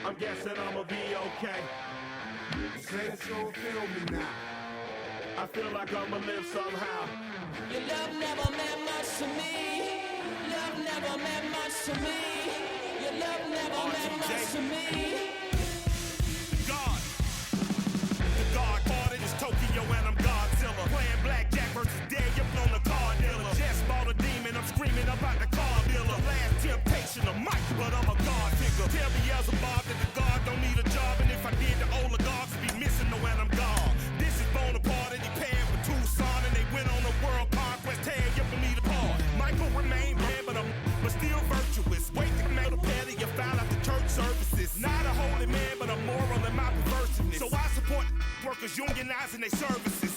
I'm guessing I'ma be okay. Say that you don't feel me now. I feel like I'ma live somehow. Your love never meant much to me. Love never meant much to me. Your love never meant much to me. The God part is Tokyo and I'm Godzilla. Playing blackjack versus dead, you're on the card dealer. Just bought a demon, I'm screaming about the car dealer. Last temptation of Mike, but I'm a God figure. Tell me as a Bob that the God don't need a job, and if I did, the oligarchs would be missing the when I'm gone. This is Bonaparte and he paired with Tucson, and they went on a world conquest. Tell you for me to part. Michael remained bad, but still virtuous. Wake the man to pay you found out the church services. Not a holy man, but a moral in my perversiveness. So I support workers unionizing their services.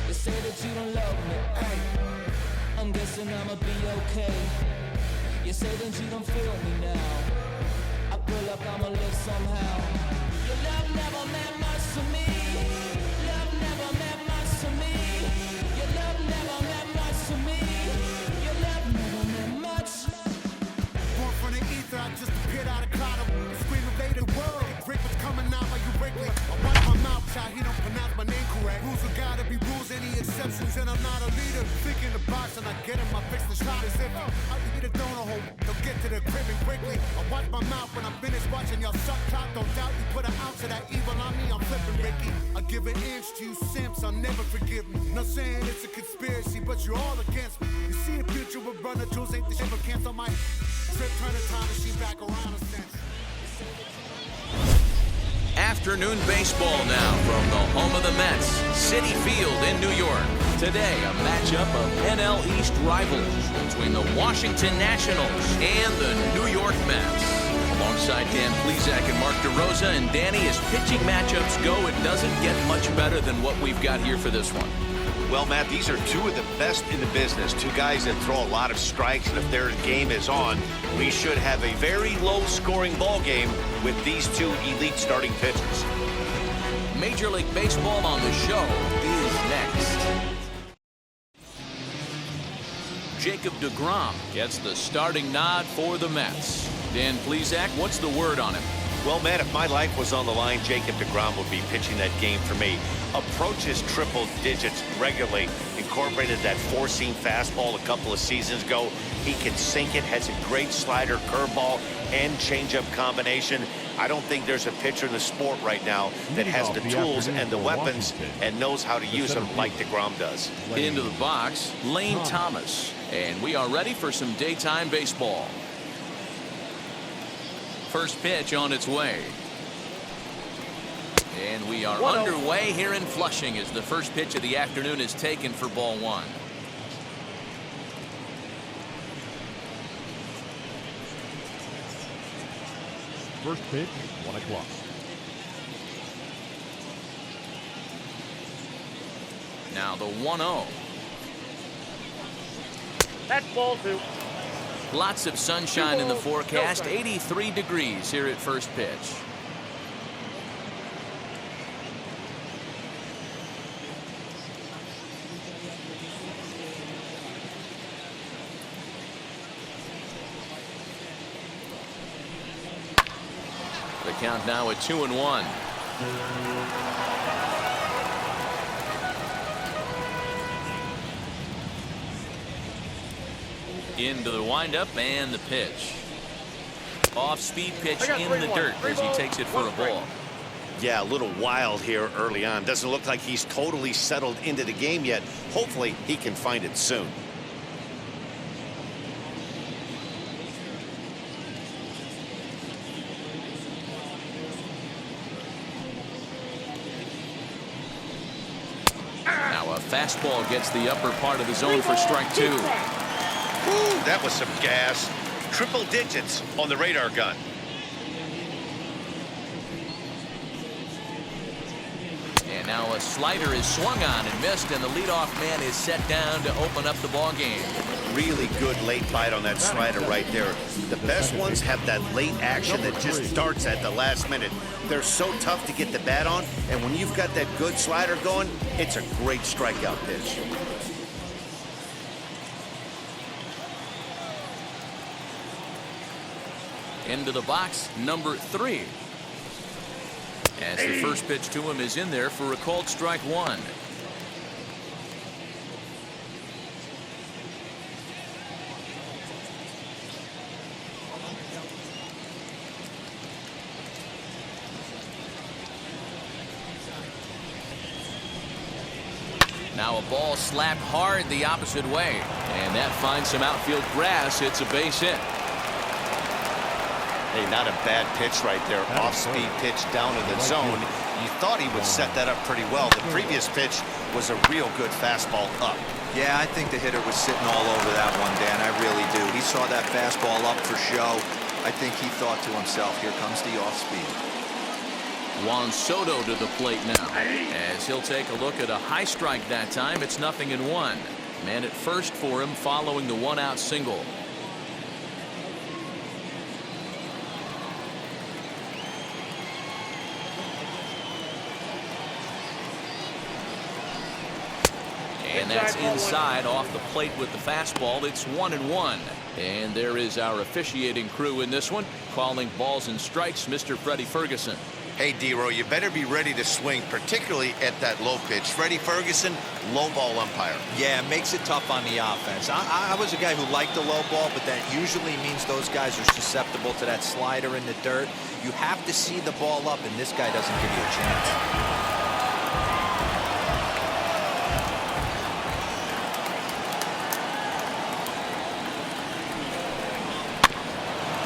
They say that you don't love me. Ay. I'm guessing I'ma be okay. You say that you don't feel me now. I feel like I'ma live somehow. Your love never meant much to me. Love never meant much to me. Your love never meant much to me. Your love never meant much. Born from the ether, I just appeared out of cloud. Scream invaded world. Rick was coming out like you Wrigley. I watch my mouth shot, he don't pronounce my name correct. Rules are gotta be rules, any exceptions, and I'm not a leader. Think in the box and I get him, I fix the shot as if I eat a donut hole. They'll get to the crib and quickly. I watch my mouth when I'm finished watching y'all suck cock. Don't doubt you put an ounce of that evil on me, I'm flipping Ricky. I give an inch to you simps, I'll never forgive me. Not saying it's a conspiracy, but you're all against me. You see a future with brother Jules ain't the shit, but cancel my trip, turn the time machine back around a sense. Afternoon baseball now from the home of the Mets, Citi Field in New York. Today, a matchup of NL East rivals between the Washington Nationals and the New York Mets. Alongside Dan Plesac and Mark DeRosa, and Danny, as pitching matchups go, it doesn't get much better than what we've got here for this one. Well, Matt, these are two of the best in the business. Two guys that throw a lot of strikes, and if their game is on, we should have a very low-scoring ball game with these two elite starting pitchers. Major League Baseball on the show is next. Jacob deGrom gets the starting nod for the Mets. Dan Plesac, what's the word on him? Well, man, if my life was on the line, Jacob deGrom would be pitching that game for me. Approaches triple digits regularly. Incorporated that four-seam fastball a couple of seasons ago. He can sink it, has a great slider, curveball, and changeup combination. I don't think there's a pitcher in the sport right now that has the tools and the weapons and knows how to use them like deGrom does. Into the box, Lane Thomas. And we are ready for some daytime baseball. First pitch on its way. And we are underway here in Flushing as the first pitch of the afternoon is taken for ball one. First pitch, 1 o'clock. Now the 1-0. That's ball two. Lots of sunshine in the forecast. 83 degrees here at first pitch. The count now at 2-1. Into the windup and the pitch. Off-speed pitch in the dirt as he takes it for a ball. Yeah, a little wild here early on. Doesn't look like he's totally settled into the game yet. Hopefully, he can find it soon. Now a fastball gets the upper part of the zone for strike two. Woo, that was some gas. Triple digits on the radar gun. And now a slider is swung on and missed, and the leadoff man is set down to open up the ball game. Really good late bite on that slider right there. The best ones have that late action that just starts at the last minute. They're so tough to get the bat on, and when you've got that good slider going, it's a great strikeout pitch. Into the box, number 3. As the first pitch to him is in there for a called strike one. Now a ball slapped hard the opposite way, and that finds some outfield grass. It's a base hit. Hey, not a bad pitch right there. Off-speed pitch down in the zone. You thought he would set that up pretty well. The previous pitch was a real good fastball up. Yeah, I think the hitter was sitting all over that one, Dan. I really do. He saw that fastball up for show. I think he thought to himself, here comes the off-speed. Juan Soto to the plate now, as he'll take a look at a high strike that time. It's 0-1. Man at first for him following the one-out single. And that's inside off the plate with the fastball. It's 1-1. And there is our officiating crew in this one, calling balls and strikes, Mr. Freddie Ferguson. Hey, D-Row, you better be ready to swing, particularly at that low pitch. Freddie Ferguson, low ball umpire. Yeah, it makes it tough on the offense. I was a guy who liked the low ball, but that usually means those guys are susceptible to that slider in the dirt. You have to see the ball up, and this guy doesn't give you a chance.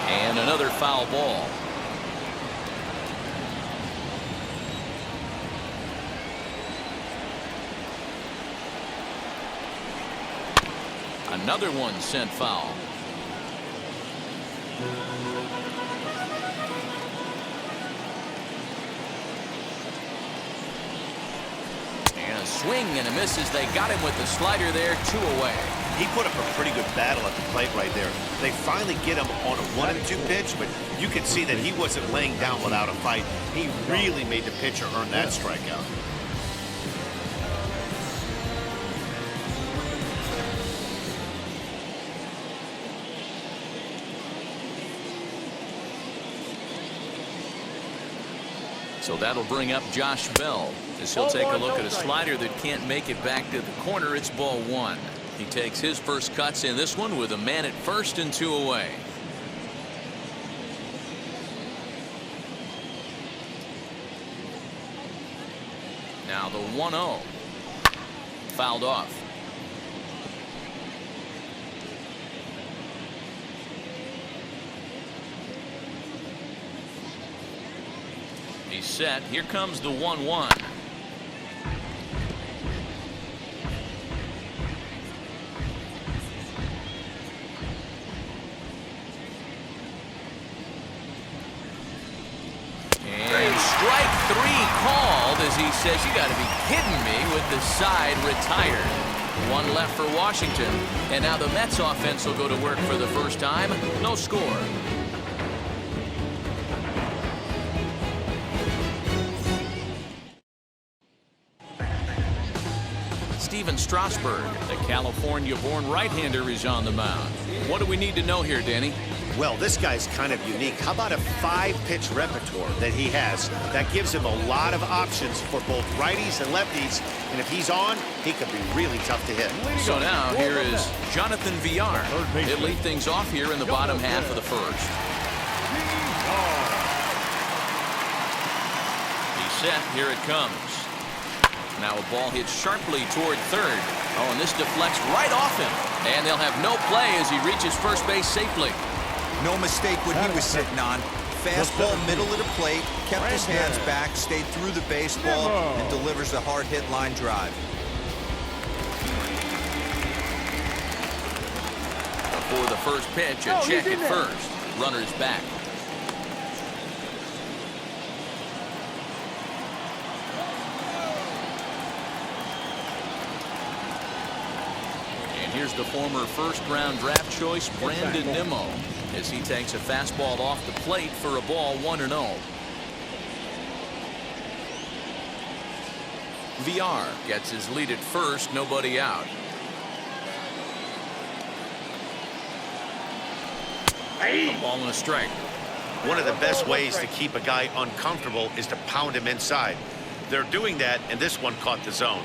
And another foul ball. Another one sent foul. And a swing and a miss as they got him with the slider there, 2 away. He put up a pretty good battle at the plate right there. They finally get him on a 1-2 pitch, but you could see that he wasn't laying down without a fight. He really made the pitcher earn that strikeout. So that'll bring up Josh Bell as he'll take a look at a slider that can't make it back to the corner. It's ball 1. He takes his first cuts in this one with a man at first and 2 away. Now the 1-0. Fouled off. He's set. Here comes the 1-1. And strike 3 called as he says, you got to be kidding me, with the side retired. 1 left for Washington, and now the Mets offense will go to work for the first time. No score. Steven Strasburg, the California-born right-hander, is on the mound. What do we need to know here, Danny? Well, this guy's kind of unique. How about a 5-pitch repertoire that he has? That gives him a lot of options for both righties and lefties. And if he's on, he could be really tough to hit. So now here is Jonathan Villar. He'll lead things off here in the bottom half of the first. He's set. Here it comes. Now a ball hits sharply toward third. Oh, and this deflects right off him. And they'll have no play as he reaches first base safely. No mistake what he was sitting on. Fastball middle of the plate, kept his hands back, stayed through the baseball, and delivers a hard hit line drive. Before the first pitch, a check at first. Runners back. Here's the former first-round draft choice, Brandon Nimmo, as he takes a fastball off the plate for a ball 1-0. Villar gets his lead at first, nobody out. A ball and a strike. One of the best ways to keep a guy uncomfortable is to pound him inside. They're doing that, and this one caught the zone.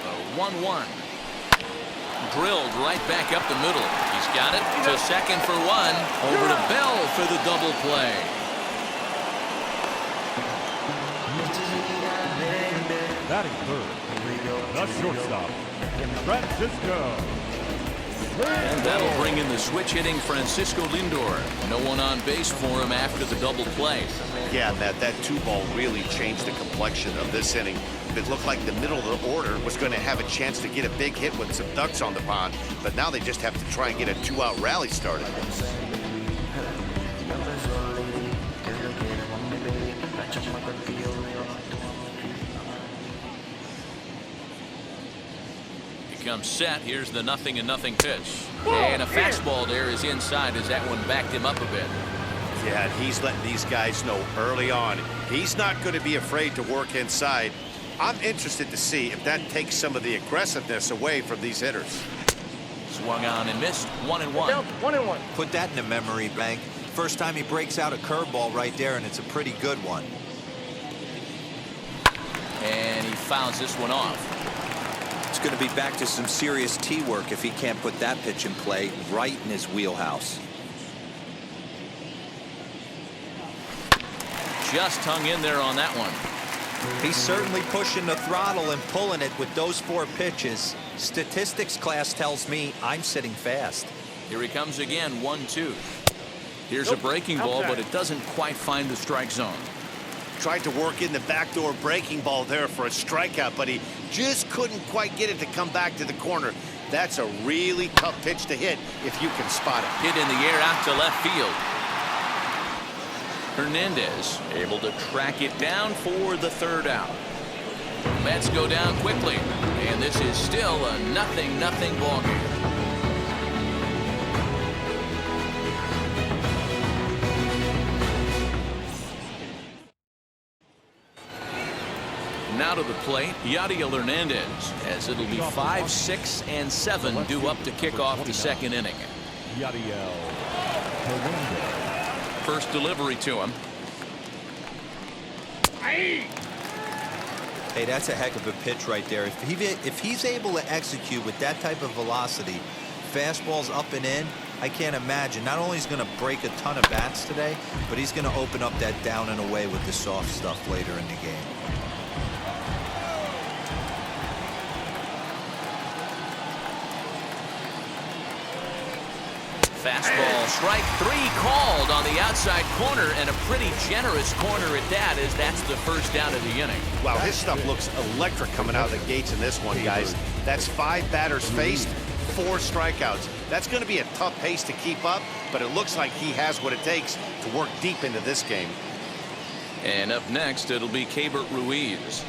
The 1-1. Drilled right back up the middle. He's got it to second for one. Over to Bell for the double play. Batting third, the shortstop, Francisco. And that'll bring in the switch-hitting Francisco Lindor. No one on base for him after the double play. Yeah, Matt, that 2-ball really changed the complexion of this inning. It looked like the middle of the order was going to have a chance to get a big hit with some ducks on the pond, but now they just have to try and get a 2-out rally started. Comes set. Here's the 0-0 pitch. And a fastball there is inside as that one backed him up a bit. Yeah, and he's letting these guys know early on he's not going to be afraid to work inside. I'm interested to see if that takes some of the aggressiveness away from these hitters. Swung on and missed. 1-1. 1-1. Put that in the memory bank. First time he breaks out a curveball right there, and it's a pretty good one. And he fouls this one off. It's going to be back to some serious tee work if he can't put that pitch in play right in his wheelhouse. Just hung in there on that one. He's certainly pushing the throttle and pulling it with those 4 pitches. Statistics class tells me I'm sitting fast. Here he comes again, 1-2. Here's a breaking ball, but it doesn't quite find the strike zone. Tried to work in the backdoor breaking ball there for a strikeout, but he just couldn't quite get it to come back to the corner. That's a really tough pitch to hit if you can spot it. Hit in the air out to left field. Hernandez able to track it down for the 3rd out. Mets go down quickly, and this is still a 0-0 ball game. Now to the plate, Yadiel Hernandez, as it'll be 5, 6, and 7 due up to kick off the 2nd inning. Yadiel Hernandez. First delivery to him. Hey, that's a heck of a pitch right there. If he's able to execute with that type of velocity, fastballs up and in, I can't imagine. Not only is he going to break a ton of bats today, but he's going to open up that down and away with the soft stuff later in the game. Fastball, strike 3 called on the outside corner, and a pretty generous corner at that, as that's the 1st out of the inning. Wow, his stuff looks electric coming out of the gates in this one, guys. That's 5 batters faced, 4 strikeouts. That's going to be a tough pace to keep up, but it looks like he has what it takes to work deep into this game. And up next, it'll be Keibert Ruiz,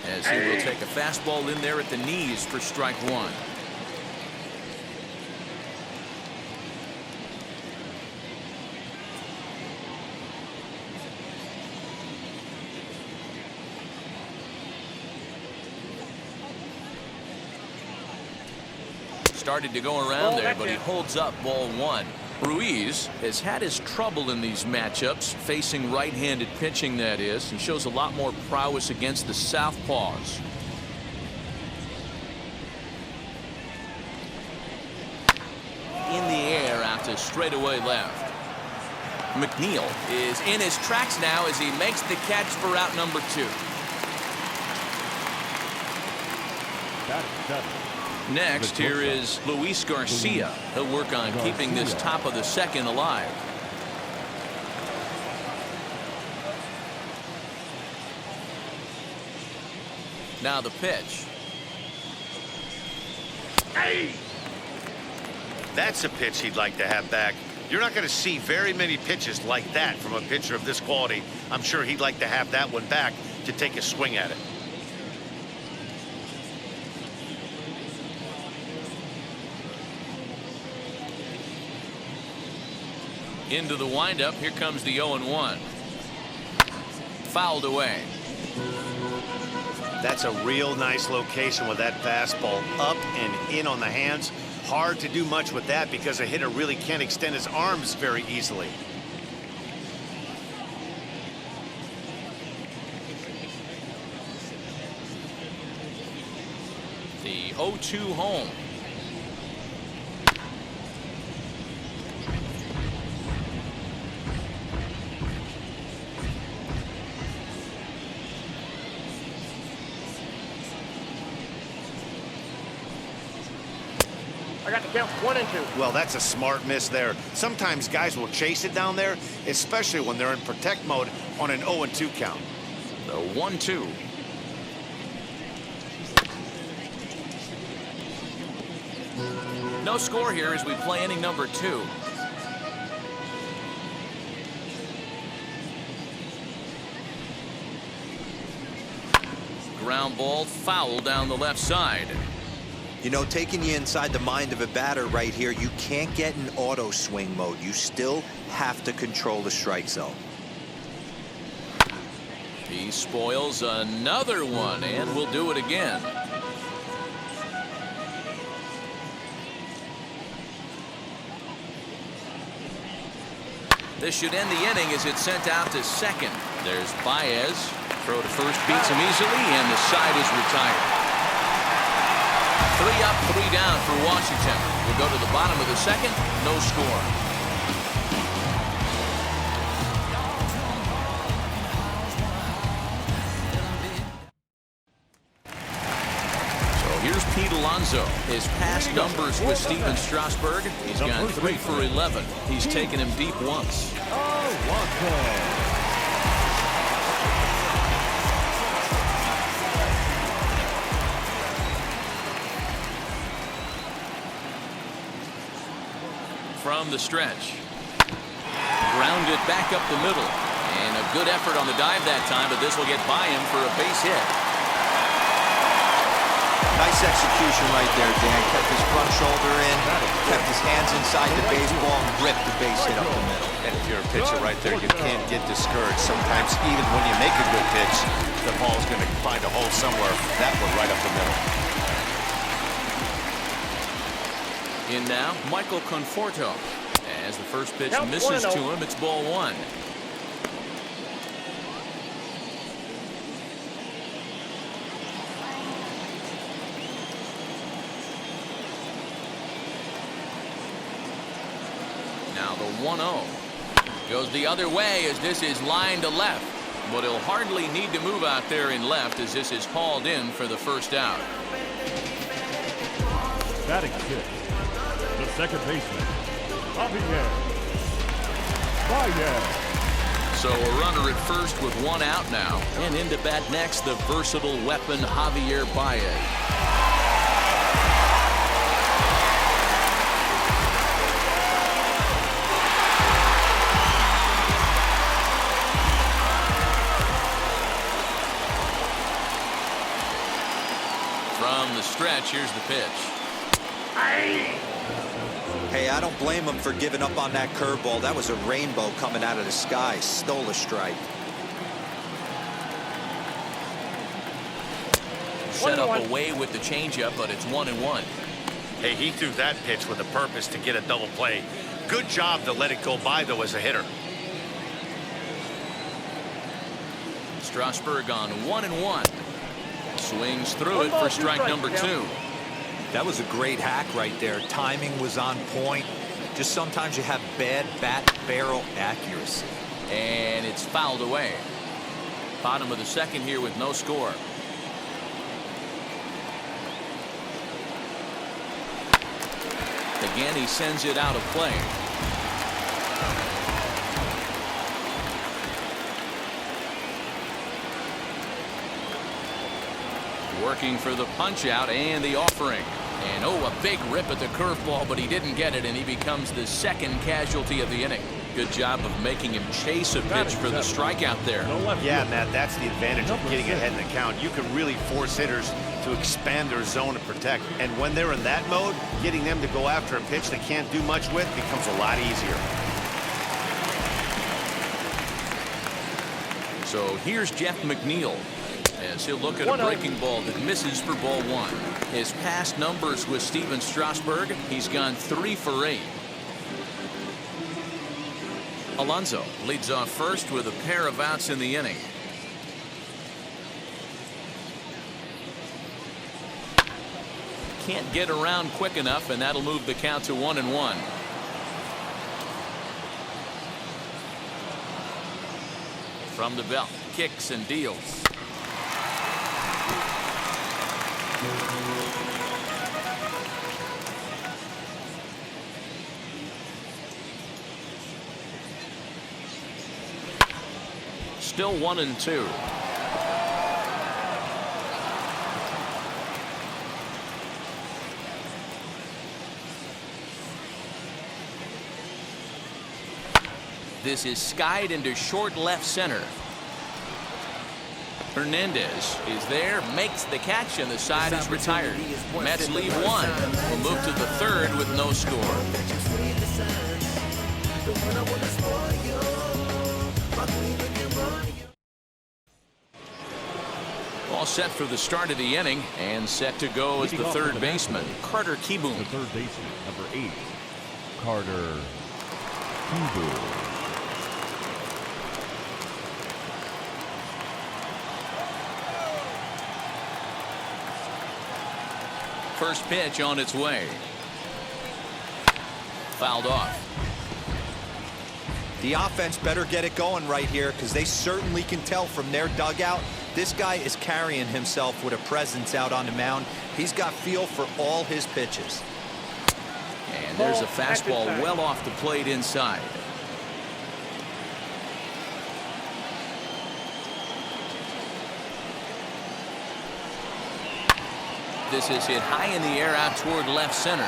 as he will take a fastball in there at the knees for strike 1. Started to go around there, but he holds up ball 1. Ruiz has had his trouble in these matchups, facing right-handed pitching, that is. He shows a lot more prowess against the southpaws. In the air out to straightaway left. McNeil is in his tracks now as he makes the catch for out number 2. Batting 7. Next, here is Luis Garcia. He'll work on keeping this top of the 2nd alive. Now the pitch. That's a pitch he'd like to have back. You're not going to see very many pitches like that from a pitcher of this quality. I'm sure he'd like to have that one back to take a swing at it. Into the windup. Here comes the 0-1. Fouled away. That's a real nice location with that fastball up and in on the hands. Hard to do much with that because a hitter really can't extend his arms very easily. The 0-2 home. I got the count 1 and 2. Well, that's a smart miss there. Sometimes guys will chase it down there, especially when they're in protect mode on an 0-2 count. The 1-2. No score here as we play inning number 2. Ground ball foul down the left side. You know, taking you inside the mind of a batter right here, you can't get in auto swing mode. You still have to control the strike zone. He spoils another one and will do it again. This should end the inning as it's sent out to second. There's Baez. Throw to first beats him easily, and the side is retired. 3 up, 3 down for Washington. We'll go to the bottom of the second. No score. So here's Pete Alonso. His past numbers with Steven Strasburg. He's gone 3 for 11. He's taken him deep once. From the stretch. Grounded back up the middle. And a good effort on the dive that time, but this will get by him for a base hit. Nice execution right there, Dan. Kept his front shoulder in, kept his hands inside the baseball, and ripped the base hit up the middle. And if you're a pitcher right there, you can't get discouraged. Sometimes even when you make a good pitch, the ball's going to find a hole somewhere. That one right up the middle. In now, Michael Conforto. As the first pitch misses to him, it's ball 1. Now the 1-0 goes the other way as this is lined to left. But he'll hardly need to move out there in left as this is hauled in for the first out. Batting 6. The second baseman, Javier Baez. So a runner at first with 1 out now. And into bat next, the versatile weapon, Javier Baez. From the stretch, here's the pitch. Hey, I don't blame him for giving up on that curveball. That was a rainbow coming out of the sky. Stole a strike. Set up away with the changeup, but it's 1-1. Hey, he threw that pitch with a purpose to get a double play. Good job to let it go by, though, as a hitter. Strasburg on 1-1. Swings through it for strike number 2. That was a great hack right there. Timing was on point. Just sometimes you have bad bat barrel accuracy. And it's fouled away. Bottom of the second here with no score. Again, he sends it out of play. Working for the punch out and the offering. And oh, a big rip at the curveball, but he didn't get it, and he becomes the second casualty of the inning. Good job of making him chase a pitch for the strikeout there. Yeah, Matt, that's the advantage of getting ahead in the count. You can really force hitters to expand their zone and protect. And when they're in that mode, getting them to go after a pitch they can't do much with becomes a lot easier. So here's Jeff McNeil. as he'll look at a breaking ball that misses for ball one. His past numbers with Steven Strasburg, he's gone 3 for 8. Alonso leads off first with a pair of outs in the inning. Can't get around quick enough, and that'll move the count to 1-1. From the belt, kicks and deals. Still 1-2. This is skied into short left center. Hernandez is there, makes the catch, and the side is retired. Mets lead 1. Will move to the 3rd with no score. All set for the start of the inning, and set to go as the third baseman, Carter Kieboom. The third baseman, number 8, Carter Kieboom. First pitch on its way. Fouled off. The offense better get it going right here, because they certainly can tell from their dugout this guy is carrying himself with a presence out on the mound. He's got feel for all his pitches. And there's a fastball well off the plate inside. This is hit high in the air out toward left center.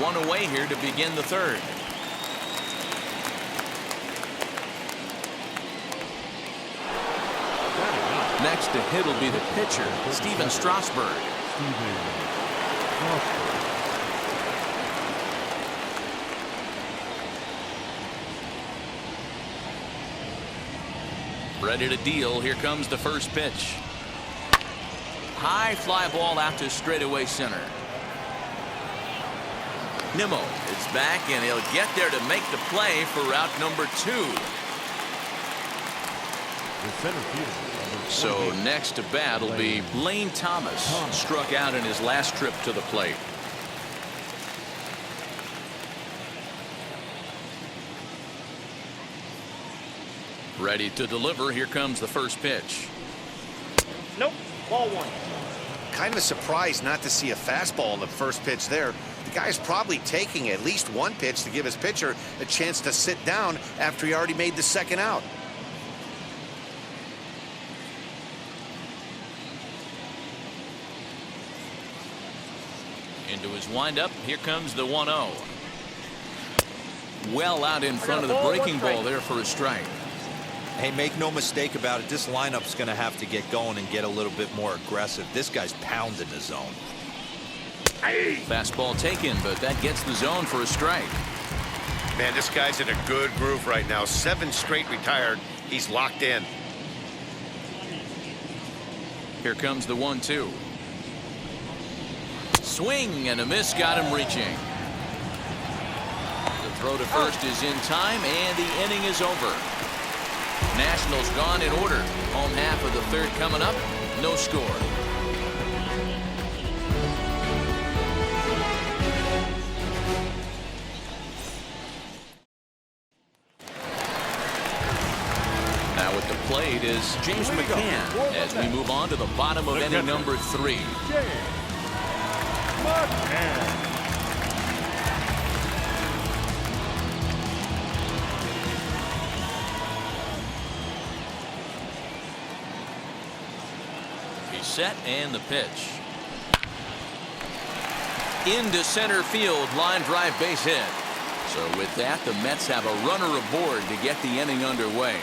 One away here to begin the third. Next to hit will be the pitcher, Steven Strasburg. Ready to deal. Here comes the first pitch. High fly ball out to straightaway center. Nimmo is back, and he'll get there to make the play for route number 2. The center fielder, So next to bat will be Blaine Thomas. Struck out in his last trip to the plate. Ready to deliver. Here comes the first pitch. Nope. Ball 1. Kind of surprised not to see a fastball in the first pitch there. The guy's probably taking at least one pitch to give his pitcher a chance to sit down after he already made the second out. Into his windup. Here comes the 1-0. Well out in front of the breaking ball there for a strike. Hey, make no mistake about it, this lineup's going to have to get going and get a little bit more aggressive. This guy's pounding the zone. Fastball taken, but that gets the zone for a strike. Man, this guy's in a good groove right now. 7 straight retired. He's locked in. Here comes the 1-2. Swing and a miss, got him reaching. The throw to first is in time, and the inning is over. Nationals gone in order. Home half of the third coming up. No score. Now at the plate is James McCann as we move on to the bottom of inning number 3. He's set, and the pitch. Into center field, line drive, base hit. So with that, the Mets have a runner aboard to get the inning underway.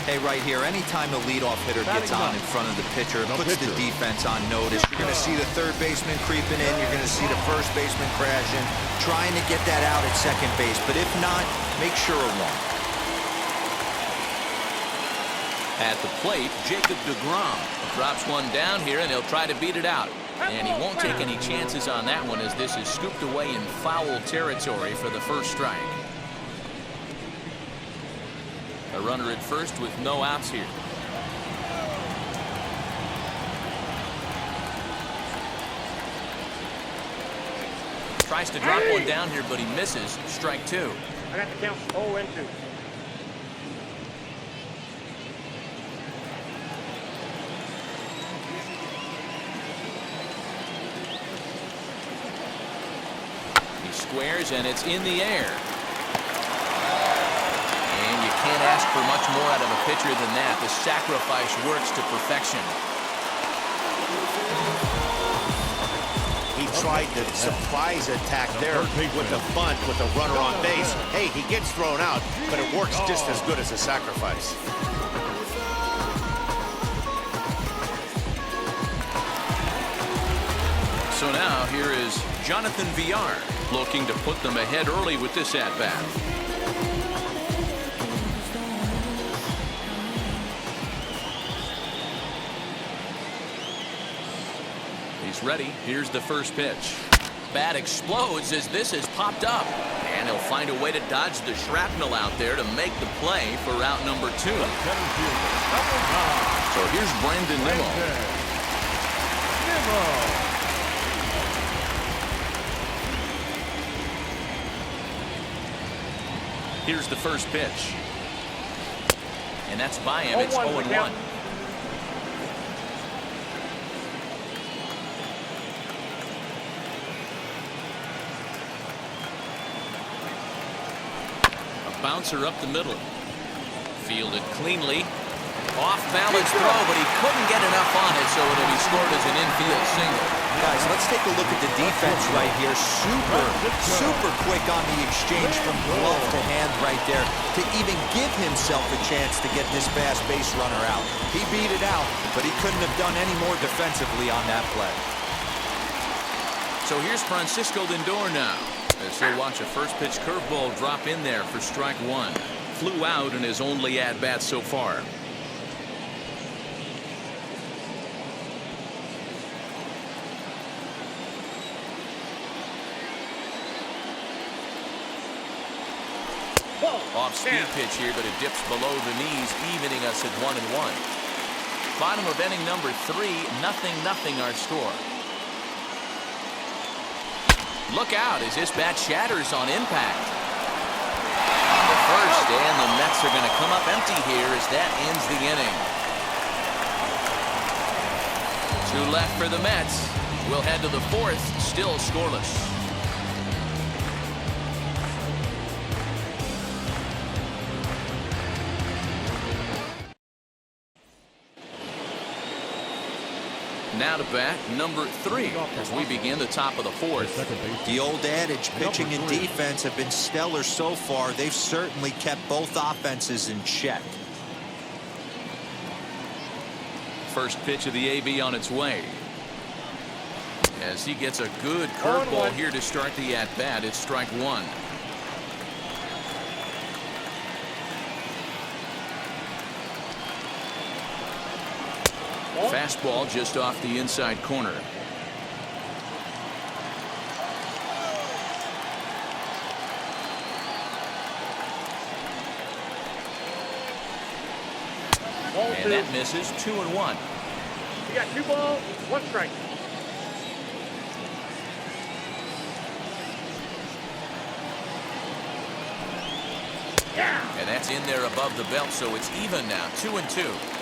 Hey, right here, anytime the leadoff hitter gets on in front of the pitcher, it puts the defense on notice. You're going to see the third baseman creeping in. You're going to see the first baseman crashing, trying to get that out at second base. But if not, make sure of one. At the plate, Jacob deGrom drops one down here, and he'll try to beat it out. And he won't take any chances on that one, as this is scooped away in foul territory for the first strike. A runner at first with no outs here. Tries to drop one down here, but he misses. Strike two. I got the count 0-2. He squares, and it's in the air. And you can't ask for much more out of a pitcher than that. The sacrifice works to perfection. He tried the surprise attack there with the bunt with the runner on base. Hey, he gets thrown out, but it works just as good as a sacrifice. So now here is Jonathan Villar looking to put them ahead early with this at-bat. He's ready. Here's the first pitch. Bat explodes as this has popped up. And he'll find a way to dodge the shrapnel out there to make the play for route number 2. So here's Brandon Nimmo. Here's the first pitch. And that's by him. It's 0-1. Bouncer up the middle. Fielded cleanly. Off balance throw, but he couldn't get enough on it, so it'll be scored as an infield single. Guys, let's take a look at the defense right here. Super quick on the exchange from glove to hand right there to even give himself a chance to get this fast base runner out. He beat it out, but he couldn't have done any more defensively on that play. So here's Francisco Lindor now, as he'll watch a first pitch curveball drop in there for strike one. Flew out in his only at-bat so far. Off-speed pitch here, but it dips below the knees, evening us at 1-1. Bottom of inning number 3, 0-0 our score. Look out as this bat shatters on impact. The first, and the Mets are going to come up empty here as that ends the inning. 2 left for the Mets. We'll head to the 4th, still scoreless. Now to bat number 3 as we begin the top of the 4th. The old adage, pitching and defense have been stellar so far. They've certainly kept both offenses in check. First pitch of the AB on its way. As he gets a good curveball here to start the at-bat, it's strike one. Fastball just off the inside corner. And that misses. 2-1. You got 2 balls, 1 strike. And that's in there above the belt, so it's even now. 2-2.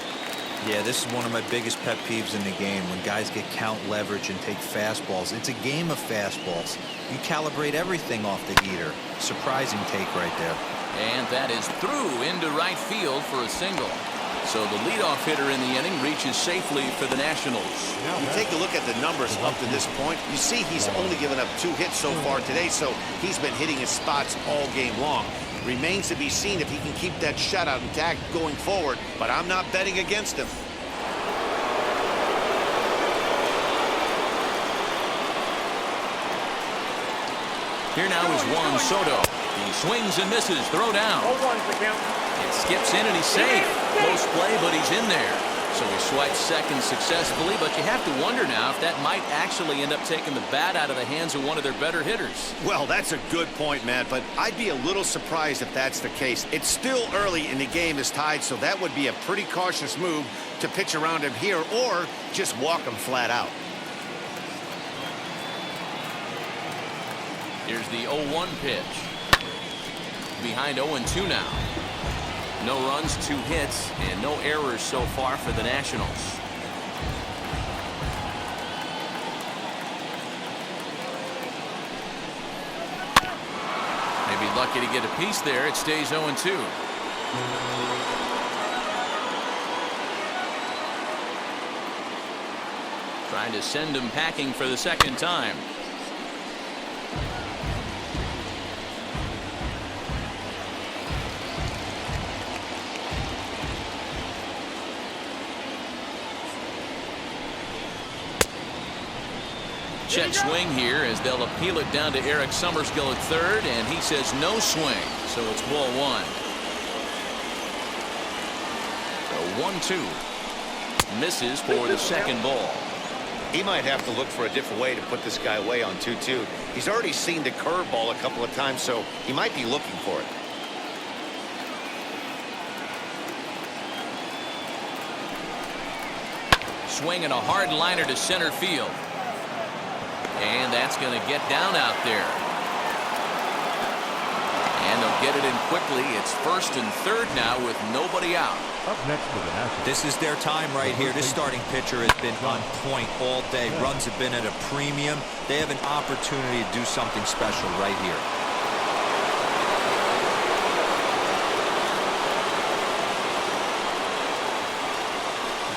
Yeah, this is one of my biggest pet peeves in the game, when guys get count leverage and take fastballs. It's a game of fastballs. You calibrate everything off the heater. Surprising take right there. And that is through into right field for a single. So the leadoff hitter in the inning reaches safely for the Nationals. You take a look at the numbers up to this point. You see he's only given up 2 hits so far today, so he's been hitting his spots all game long. Remains to be seen if he can keep that shutout intact going forward, but I'm not betting against him. Here now is Juan Soto. He swings and misses. Throw down. 0-1's the count. It skips in and he's safe. Close play, but he's in there. So he swipes second successfully, but you have to wonder now if that might actually end up taking the bat out of the hands of one of their better hitters. Well, that's a good point, Matt, but I'd be a little surprised if that's the case. It's still early and the game is tied, so that would be a pretty cautious move to pitch around him here or just walk him flat out. Here's the 0-1 pitch. Behind 0-2 now. No runs, 2 hits, and no errors so far for the Nationals. Maybe lucky to get a piece there. It stays 0-2. Trying to send him packing for the second time. Check swing here as they'll appeal it down to Eric Summerskill at third, and he says no swing, so it's ball 1. So 1-2. Misses for the second ball. He might have to look for a different way to put this guy away on 2-2. He's already seen the curveball a couple of times, so he might be looking for it. Swinging a hard liner to center field. And that's going to get down out there. And they'll get it in quickly. It's first and third now with nobody out. Up next for the Nationals. This is their time right here. This starting pitcher has been on point all day. Runs have been at a premium. They have an opportunity to do something special right here.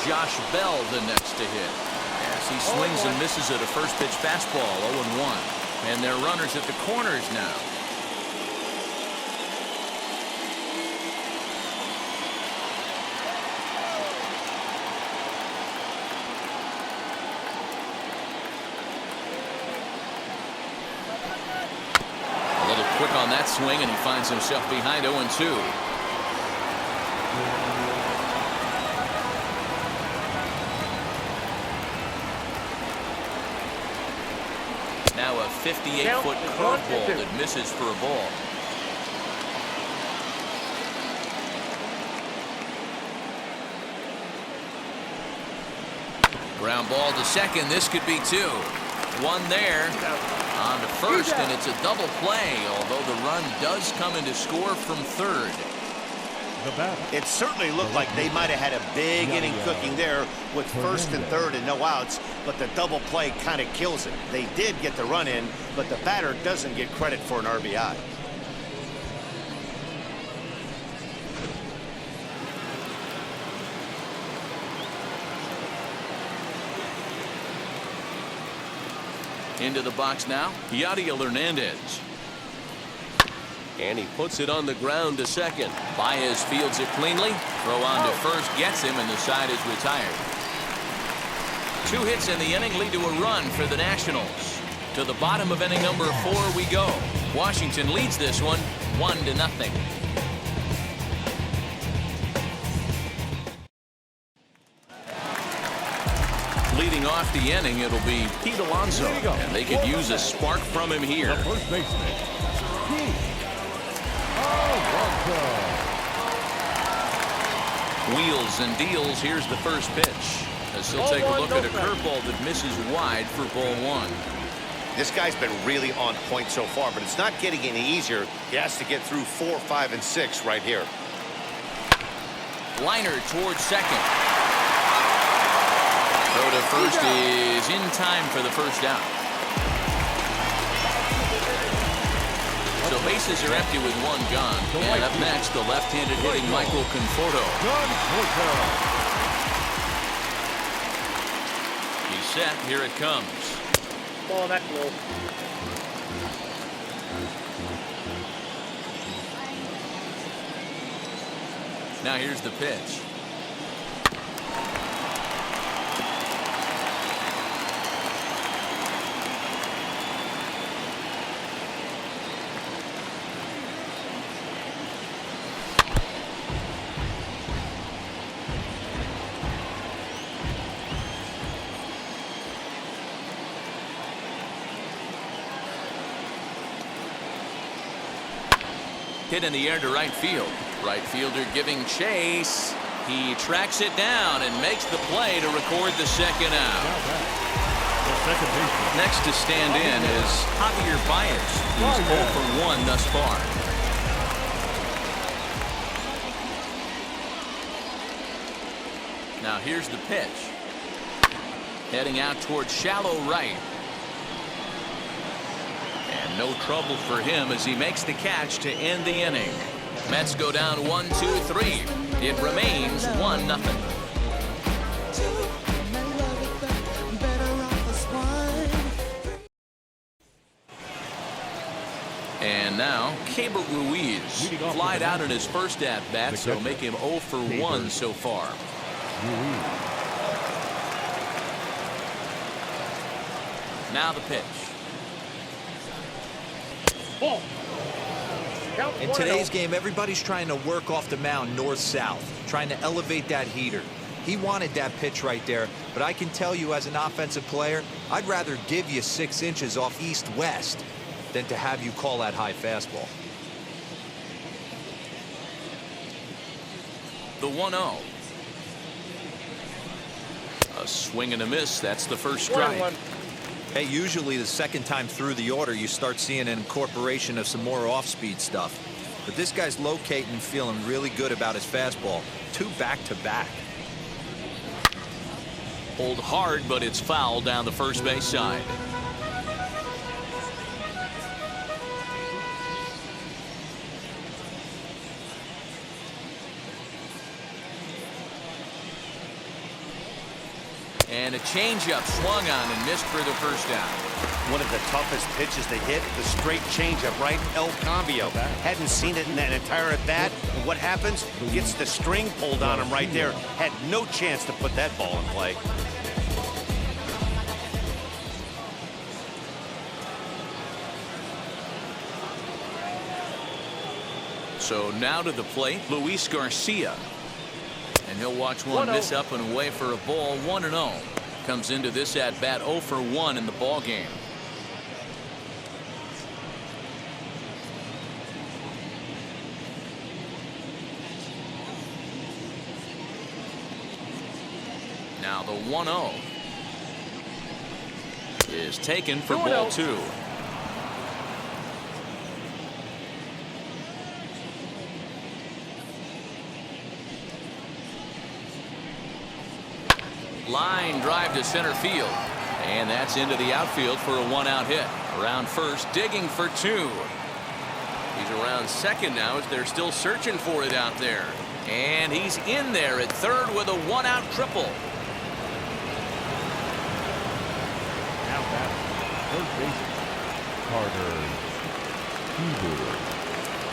Josh Bell the next to hit. As he swings and misses at a first pitch fastball, 0-1. And they're runners at the corners now. A little quick on that swing, and he finds himself behind 0-2. Now a 58-foot curveball that misses for a ball. Ground ball to second. This could be 2. 1 there. On to first, and it's a double play, although the run does come into score from third. It certainly looked like they might have had a big inning cooking there with first and third and no outs, but the double play kind of kills it. They did get the run in, but the batter doesn't get credit for an RBI. Into the box now, Yadiel Hernandez. And he puts it on the ground to second. Baez fields it cleanly. Throw on to first gets him, and the side is retired. 2 hits in the inning lead to a run for the Nationals. To the bottom of inning number 4 we go. Washington leads this one 1-0. Leading off the inning, it'll be Pete Alonso, and they could use a spark from him here. The first baseman, Pete Alonso. Wheels and deals. Here's the first pitch. As he'll take a look at a curveball that misses wide for ball 1. This guy's been really on point so far, but it's not getting any easier. He has to get through 4, 5, and 6 right here. Liner towards second. Throw to first is in time for the first out. So bases are empty with 1 gone. And up next, the left-handed hitting Michael Conforto. He's set. Here it comes. Oh, that's low. Now here's the pitch. Hit in the air to right field. Right fielder giving chase. He tracks it down and makes the play to record the second out. Next to stand in is Javier Baez. He's 0 for 1 thus far. Now here's the pitch. Heading out towards shallow right. And no trouble for him as he makes the catch to end the inning. Mets go down 1-2-3. It remains 1-0. And now, Keibert Ruiz flied out in his first at-bat, so make him 0 for 1 so far. Now the pitch. Ball. In today's game, everybody's trying to work off the mound north-south, trying to elevate that heater. He wanted that pitch right there, but I can tell you as an offensive player, I'd rather give you 6 inches off east-west than to have you call that high fastball. The 1-0. A swing and a miss. That's the first strike. Hey, usually the second time through the order, you start seeing an incorporation of some more off-speed stuff. But this guy's locating and feeling really good about his fastball. 2 back-to-back. Pulled hard, but it's foul down the first base side. And a changeup swung on and missed for the first down. One of the toughest pitches to hit, the straight changeup, right? El Cambio. Hadn't seen it in that entire at bat. And what happens? Gets the string pulled on him right there. Had no chance to put that ball in play. So now to the plate, Luis Garcia. And he'll watch one miss up and away for a ball. 1-0. Comes into this at bat 0 for 1 in the ball game. Now the 1-0 is taken for ball 2. Line drive to center field. And that's into the outfield for a 1-out hit. Around first, digging for 2. He's around second now as they're still searching for it out there. And he's in there at third with a 1-out triple. Now back, third baseman,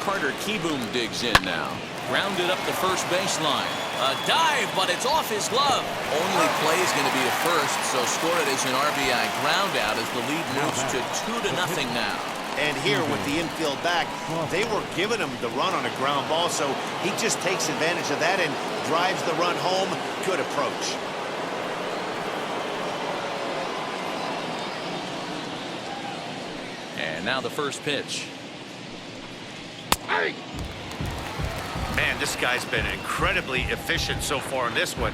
Carter Kieboom digs in now. Grounded up the first baseline. A dive, but it's off his glove. Only play is going to be a first, so score it as an RBI ground out as the lead moves to 2-0 now. And here with the infield back, they were giving him the run on a ground ball, so he just takes advantage of that and drives the run home. Good approach. And now the first pitch. Man, this guy's been incredibly efficient so far in this one,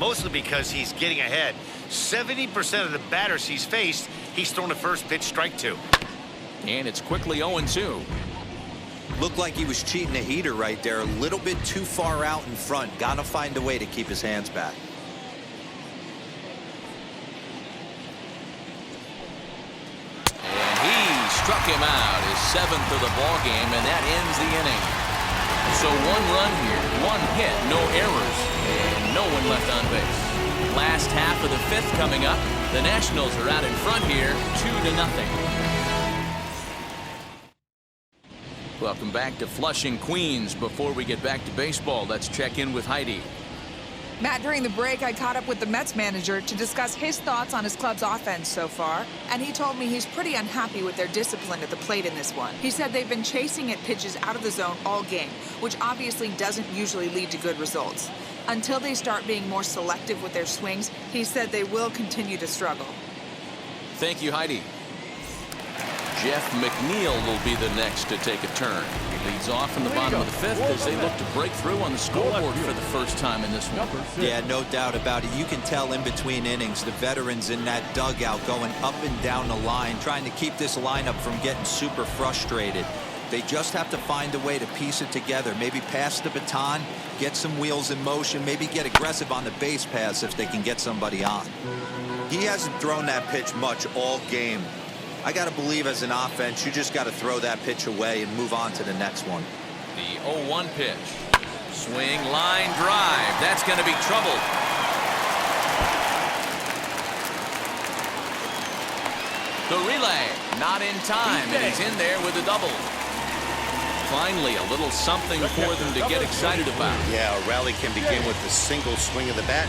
mostly because he's getting ahead. 70% of the batters he's faced, he's thrown a first pitch strike to. And it's quickly 0-2. Looked like he was cheating a heater right there. A little bit too far out in front. Gotta find a way to keep his hands back. And he struck him out, his 7th of the ball game, and that ends the inning. So 1 run here, 1 hit, no errors, and no one left on base. Last half of the 5th coming up. The Nationals are out in front here, 2-0. Welcome back to Flushing, Queens. Before we get back to baseball, let's check in with Heidi. Matt, during the break, I caught up with the Mets manager to discuss his thoughts on his club's offense so far, and he told me he's pretty unhappy with their discipline at the plate in this one. He said they've been chasing at pitches out of the zone all game, which obviously doesn't usually lead to good results. Until they start being more selective with their swings, he said they will continue to struggle. Thank you, Heidi. Jeff McNeil will be the next to take a turn. He leads off in the bottom of the fifth as they look to break through on the scoreboard for the first time in this one. Yeah, no doubt about it. You can tell in between innings, the veterans in that dugout going up and down the line, trying to keep this lineup from getting super frustrated. They just have to find a way to piece it together. Maybe pass the baton, get some wheels in motion, maybe get aggressive on the base pass if they can get somebody on. He hasn't thrown that pitch much all game. I got to believe as an offense, you just got to throw that pitch away and move on to the next one. The 0-1 pitch. Swing, line drive. That's going to be trouble. The relay, not in time, and he's in there with a double. Finally, a little something for them to get excited about. Yeah, a rally can begin with a single swing of the bat.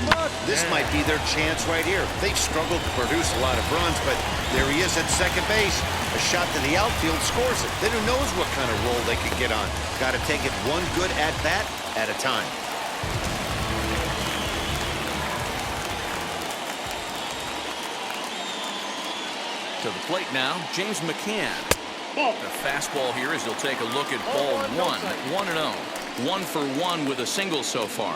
This might be their chance right here. They've struggled to produce a lot of runs, but there he is at second base. A shot to the outfield scores it. Then who knows what kind of roll they could get on. Got to take it one good at-bat at a time. To the plate now, James McCann. The fastball here as he'll take a look at ball one. 1-0. 1 for 1 with a single so far.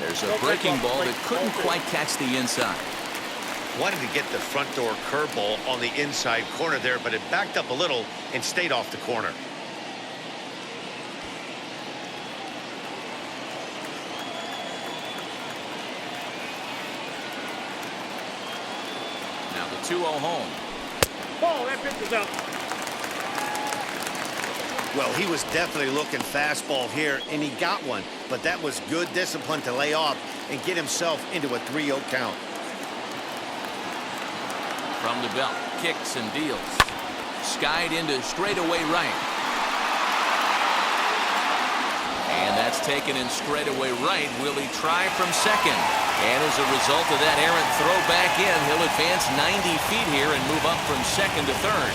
There's a breaking ball that couldn't quite catch the inside. Wanted to get the front door curveball on the inside corner there, but it backed up a little and stayed off the corner. Now the 2-0 home. Oh, that pitch is out. Well, he was definitely looking fastball here, and he got one. But that was good discipline to lay off and get himself into a 3-0 count. From the belt, kicks and deals. Skied into straightaway right. And that's taken in straightaway right. Will he try from second? And as a result of that errant throw back in, he'll advance 90 feet here and move up from second to third.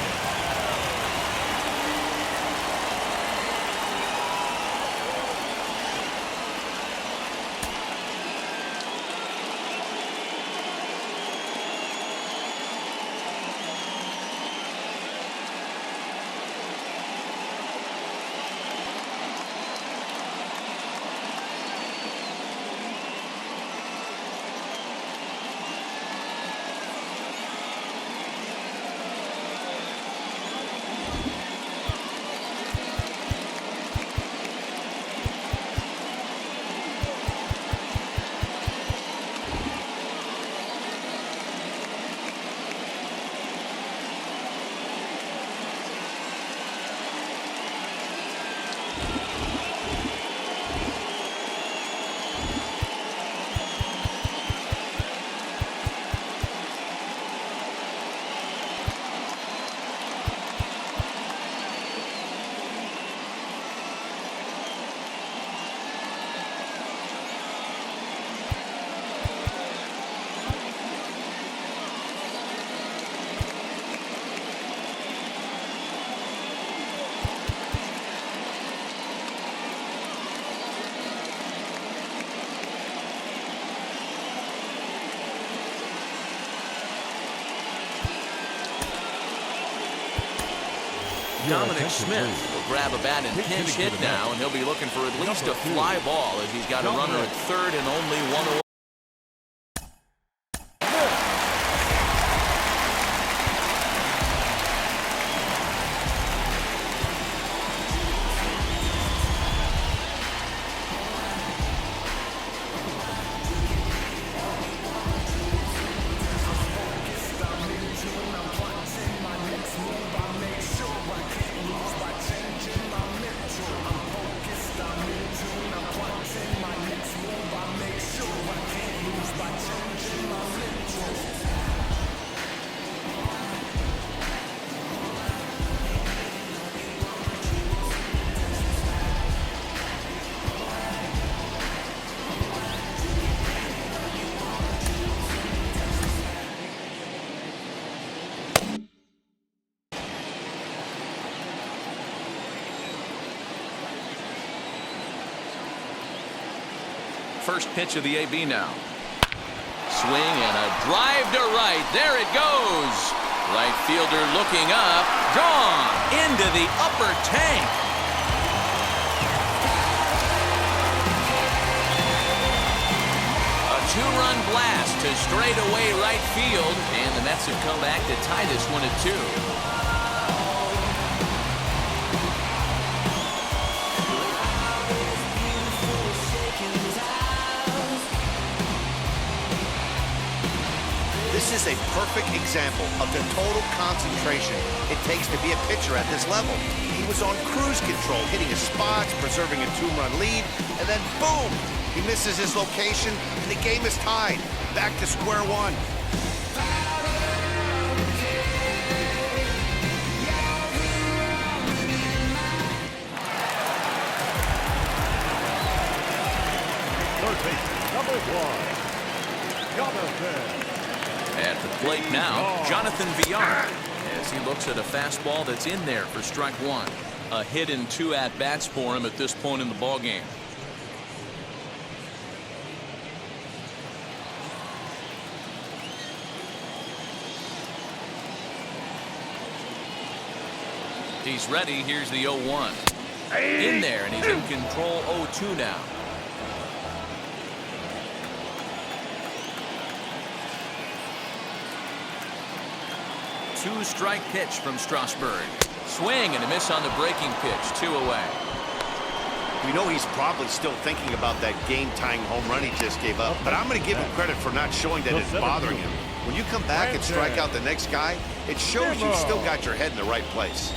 Dominic Smith will grab a bat and pinch hit now, and he'll be looking for at least a fly ball as he's got a runner at third and only one away. First pitch of the AB now. Swing and a drive to right. There it goes. Right fielder looking up. Gone into the upper tank. A two-run blast to straightaway right field, and the Mets have come back to tie this one at 2. This is a perfect example of the total concentration it takes to be a pitcher at this level. He was on cruise control, hitting his spots, preserving a 2-run lead, and then boom! He misses his location, and the game is tied. Back to square one. Third baseman, number 1, Jonathan. At the plate now, Jonathan Villar, as he looks at a fastball that's in there for strike 1. A hit and 2 at-bats for him at this point in the ballgame. He's ready. Here's the 0-1. In there, and he's in control 0-2 now. Two-strike pitch from Strasburg. Swing and a miss on the breaking pitch. 2 away. We know he's probably still thinking about that game-tying home run he just gave up, but I'm going to give him credit for not showing that it's bothering him. When you come back and strike out the next guy, it shows you've still got your head in the right place.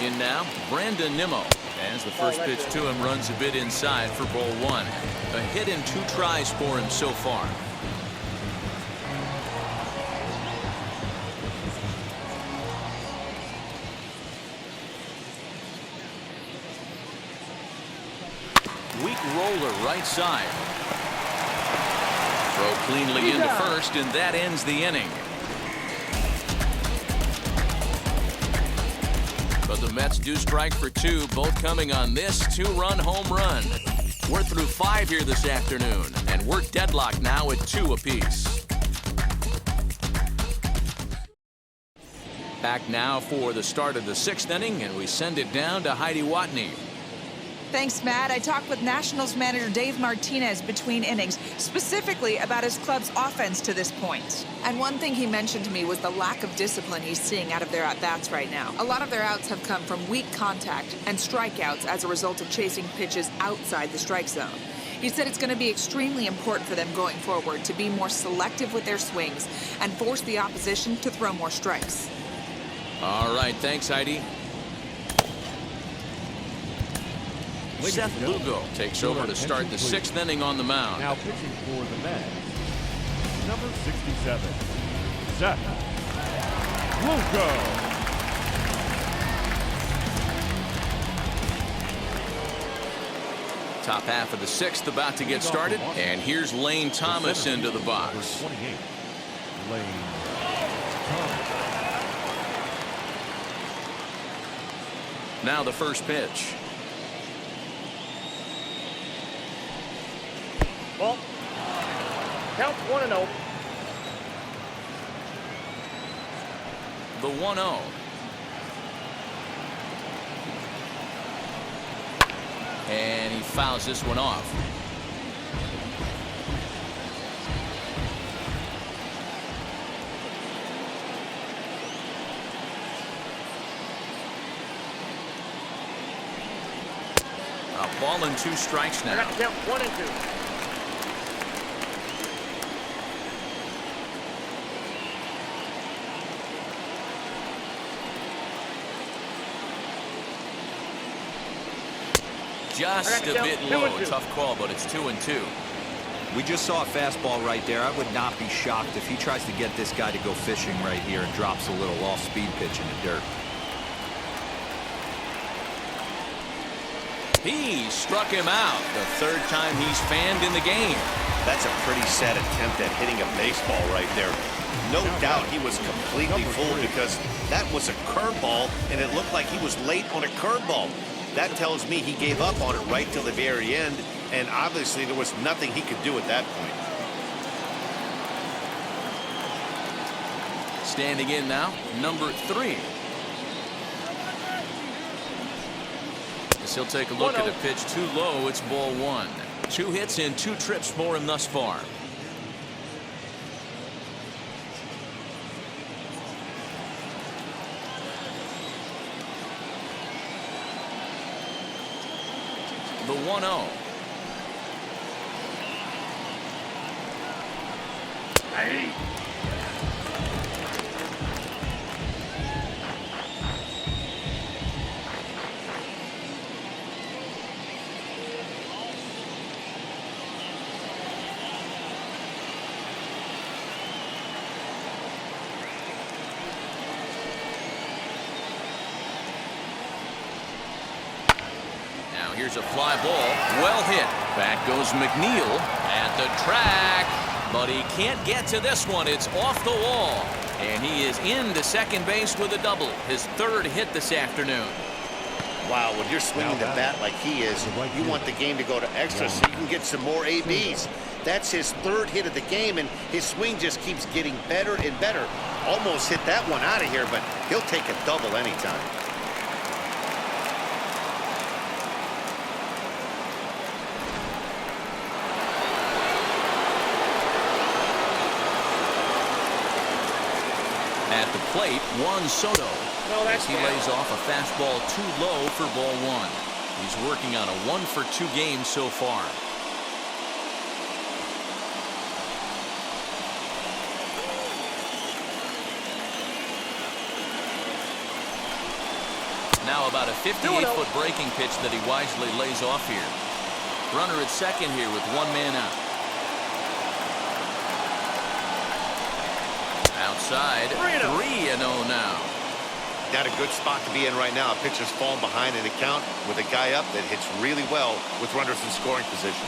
In now, Brandon Nimmo. As the first pitch to him runs a bit inside for ball 1. A hit in 2 tries for him so far. Weak roller right side. Throw cleanly into first, and that ends the inning. But the Mets do strike for 2, both coming on this 2-run home run. We're through 5 here this afternoon, and we're deadlocked now at 2 apiece. Back now for the start of the 6th inning, and we send it down to Heidi Watney. Thanks, Matt. I talked with Nationals manager Dave Martinez between innings, specifically about his club's offense to this point. And one thing he mentioned to me was the lack of discipline he's seeing out of their at-bats right now. A lot of their outs have come from weak contact and strikeouts as a result of chasing pitches outside the strike zone. He said it's going to be extremely important for them going forward to be more selective with their swings and force the opposition to throw more strikes. All right, thanks, Heidi. Seth Lugo takes over to start the 6th inning on the mound. Now pitching for the Mets, number 67, Seth Lugo. Top half of the 6th about to get started, and here's Lane Thomas into the box. 28, Lane Thomas. Now the first pitch. Ball. Count 1-0. The 1-0. And he fouls this one off. A ball and 2 strikes I now. got to count 1 and 2. Just a bit low. Tough call, but it's 2-2. We just saw a fastball right there. I would not be shocked if he tries to get this guy to go fishing right here and drops a little off-speed pitch in the dirt. He struck him out. The 3rd time he's fanned in the game. That's a pretty sad attempt at hitting a baseball right there. No doubt he was completely fooled because that was a curveball, and it looked like he was late on a curveball. That tells me he gave up on it right till the very end, and obviously there was nothing he could do at that point. Standing in now, number 3. As he'll take a look at a pitch too low, it's ball 1. 2 hits and 2 trips for him thus far. The 1-0. Hey. Here's a fly ball. Well hit. Back goes McNeil at the track. But he can't get to this one. It's off the wall. And he is into second base with a double. His 3rd hit this afternoon. Wow, when you're swinging the bat like he is, you want the game to go to extra so you can get some more ABs. That's his 3rd hit of the game, and his swing just keeps getting better and better. Almost hit that one out of here, but he'll take a double anytime. At the plate, Juan Soto. No, as he lays off a fastball too low for ball 1. He's working on a 1-for-2 game so far. Now about a 58-foot breaking pitch that he wisely lays off here. Runner at second here with 1 man out. Outside, 3-0 now. Got a good spot to be in right now. A pitcher's falling behind in the count with a guy up that hits really well with runners in scoring position.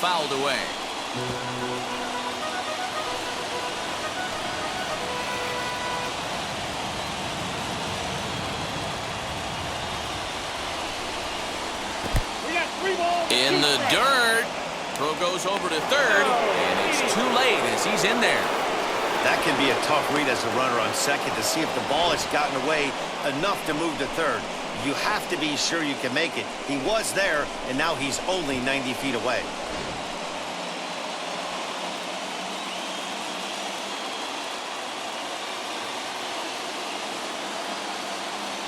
Fouled away. In the dirt. Throw goes over to 3rd, and it's too late as he's in there. That can be a tough read as a runner on second to see if the ball has gotten away enough to move to 3rd. You have to be sure you can make it. He was there, and now he's only 90 feet away.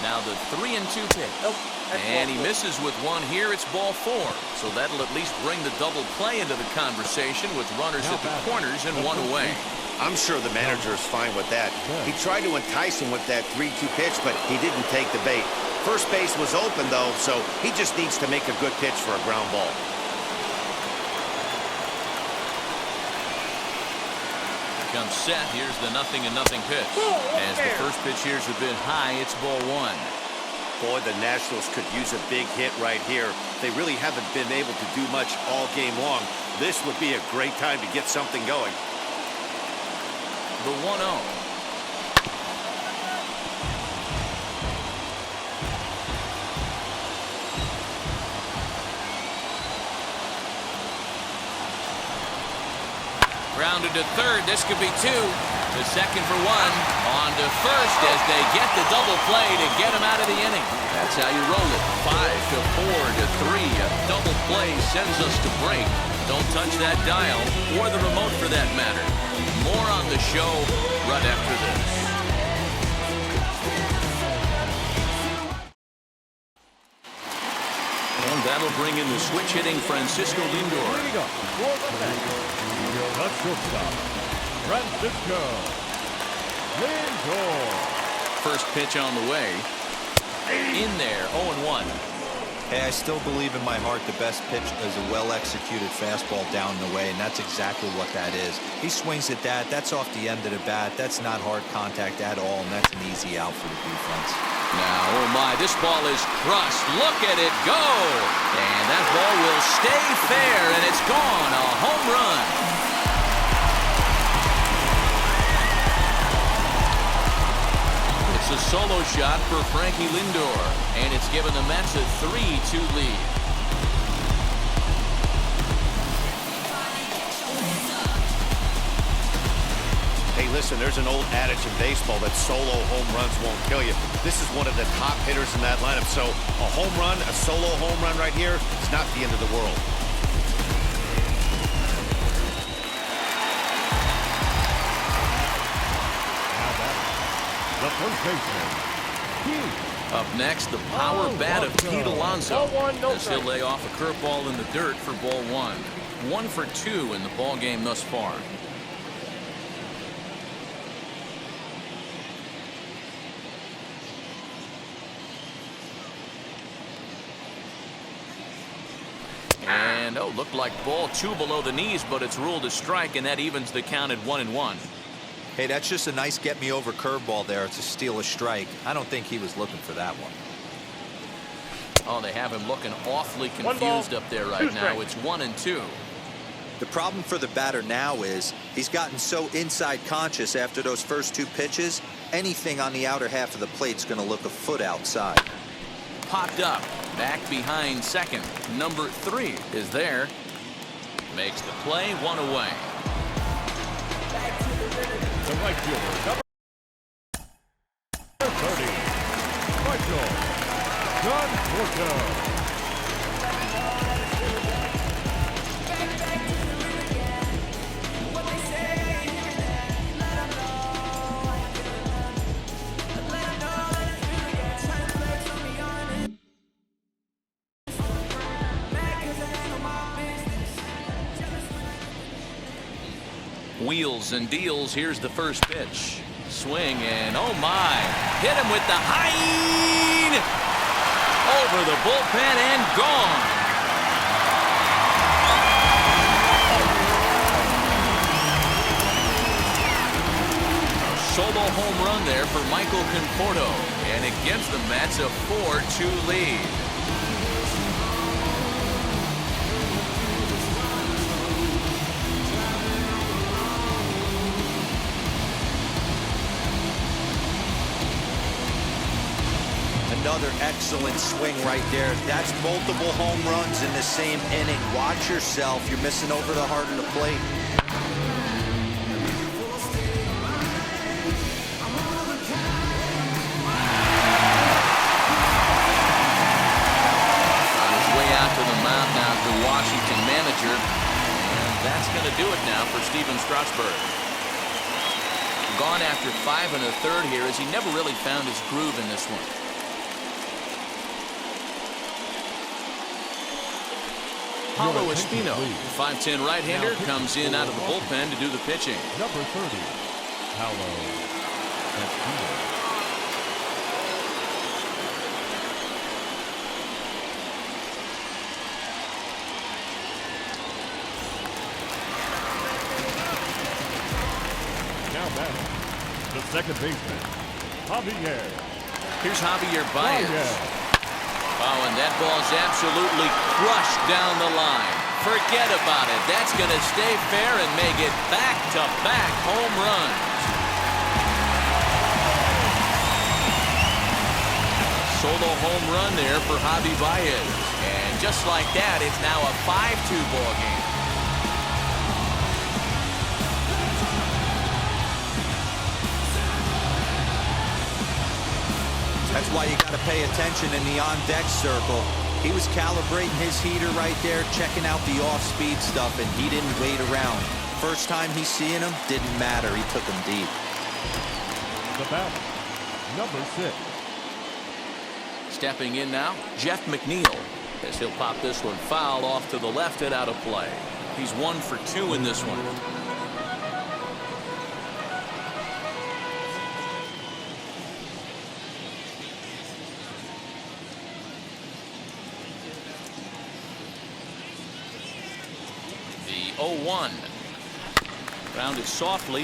Now the 3-2 pitch. And he misses with 1 here. It's ball 4. So that'll at least bring the double play into the conversation with runners at the corners and 1 away. I'm sure the manager is fine with that. He tried to entice him with that 3-2 pitch, but he didn't take the bait. First base was open, though, so he just needs to make a good pitch for a ground ball. Comes set. Here's the 0-0 pitch. As the first pitch here's a bit high, it's ball 1. Boy, the Nationals could use a big hit right here. They really haven't been able to do much all game long. This would be a great time to get something going. The 1-0. Grounded to 3rd. This could be 2. The second for 1. On to 1st as they get the double play to get him out of the inning. That's how you roll it. 5-4-3. A double play sends us to break. Don't touch that dial or the remote for that matter. More on the show right after this. And that'll bring in the switch hitting Francisco Lindor. Here we go. The shortstop, Francisco Lindor. First pitch on the way. In there, 0-1. Hey, I still believe in my heart the best pitch is a well-executed fastball down the way, and that's exactly what that is. He swings at that. That's off the end of the bat. That's not hard contact at all, and that's an easy out for the defense. Now, oh my, this ball is crushed. Look at it go. And that ball will stay fair, and it's gone. A home run. It's a solo shot for Frankie Lindor, and it's given the Mets a 3-2 lead. Hey, listen, there's an old adage in baseball that solo home runs won't kill you. This is one of the top hitters in that lineup. So a home run, a solo home run right here, it's not the end of the world. Now batting, the first baseman, Pete. Up next, the power bat of Pete Alonso. Ball one, no As he'll strike. lay off a curveball in the dirt for ball one. 1 for 2 in the ball game thus far. And oh, looked like ball 2 below the knees, but it's ruled a strike, and that evens the count at 1-1. Hey, that's just a nice get-me-over curveball there to steal a strike. I don't think he was looking for that one. Oh, they have him looking awfully One ball, confused up there right 2 now. strikes. It's 1-2. The problem for the batter now is he's gotten so inside conscious after those first 2 pitches, anything on the outer half of the plate's going to look a foot outside. Popped up, back behind second. Number 3 is there. Makes the play, 1 away. The right fielder, number 30, Michael Conforto. Wheels and deals. Here's the first pitch. Swing and oh my. Hit him with the high. Over the bullpen and gone. A solo home run there for Michael Conforto. And it gives the Mets a 4-2 lead. Another excellent swing right there. That's multiple home runs in the same inning. Watch yourself. You're missing over the heart of the plate. On his way out to the mound now, the Washington manager. And that's going to do it now for Steven Strasburg. Gone after 5 1/3 here as he never really found his groove in this one. Paulo Espino, 5'10" right-hander, comes in out of the bullpen to do the pitching. Number 30, Paulo Espino. Now batting, the second baseman, Javier. Here's Javier Baez. Oh, and that ball's absolutely crushed down the line. Forget about it. That's going to stay fair and make it back-to-back home runs. Solo home run there for Javi Baez. And just like that, it's now a 5-2 ball game. That's why you got to pay attention in the on-deck circle. He was calibrating his heater right there, checking out the off-speed stuff, and he didn't wait around. First time he's seeing him, didn't matter. He took him deep. The batter, number 6. Stepping in now, Jeff McNeil. As he'll pop this one foul off to the left and out of play. He's 1 for 2 in this one. The 0-1. Grounded softly.